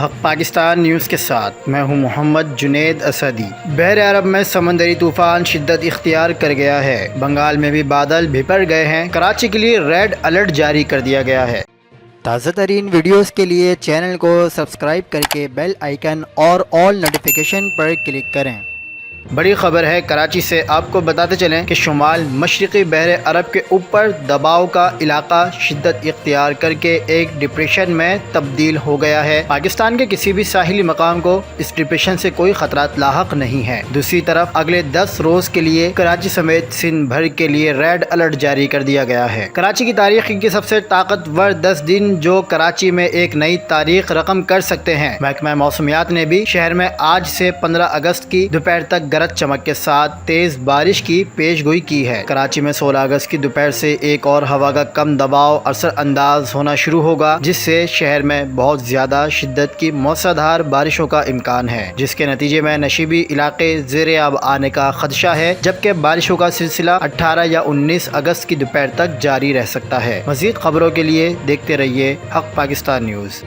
حق پاکستان نیوز کے ساتھ میں ہوں محمد جنید اسدی۔ بحر عرب میں سمندری طوفان شدت اختیار کر گیا ہے۔ بنگال میں بھی بادل بھپڑ گئے ہیں۔ کراچی کے لیے ریڈ الرٹ جاری کر دیا گیا ہے۔ تازہ ترین ویڈیوز کے لیے چینل کو سبسکرائب کر کے بیل آئیکن اور آل نوٹیفیکیشن پر کلک کریں۔ بڑی خبر ہے کراچی سے، آپ کو بتاتے چلیں کہ شمال مشرقی بحر عرب کے اوپر دباؤ کا علاقہ شدت اختیار کر کے ایک ڈپریشن میں تبدیل ہو گیا ہے۔ پاکستان کے کسی بھی ساحلی مقام کو اس ڈپریشن سے کوئی خطرات لاحق نہیں ہے۔ دوسری طرف اگلے 10 روز کے لیے کراچی سمیت سندھ بھر کے لیے ریڈ الرٹ جاری کر دیا گیا ہے۔ کراچی کی تاریخ کی سب سے طاقتور 10 دن جو کراچی میں ایک نئی تاریخ رقم کر سکتے ہیں۔ محکمہ موسمیات نے بھی شہر میں آج سے 15 اگست کی دوپہر تک گرج چمک کے ساتھ تیز بارش کی پیش گوئی کی ہے۔ کراچی میں 16 اگست کی دوپہر سے ایک اور ہوا کا کم دباؤ اثر انداز ہونا شروع ہوگا، جس سے شہر میں بہت زیادہ شدت کی موسلادھار بارشوں کا امکان ہے، جس کے نتیجے میں نشیبی علاقے زیر آب آنے کا خدشہ ہے، جبکہ بارشوں کا سلسلہ 18 یا 19 اگست کی دوپہر تک جاری رہ سکتا ہے۔ مزید خبروں کے لیے دیکھتے رہیے حق پاکستان نیوز۔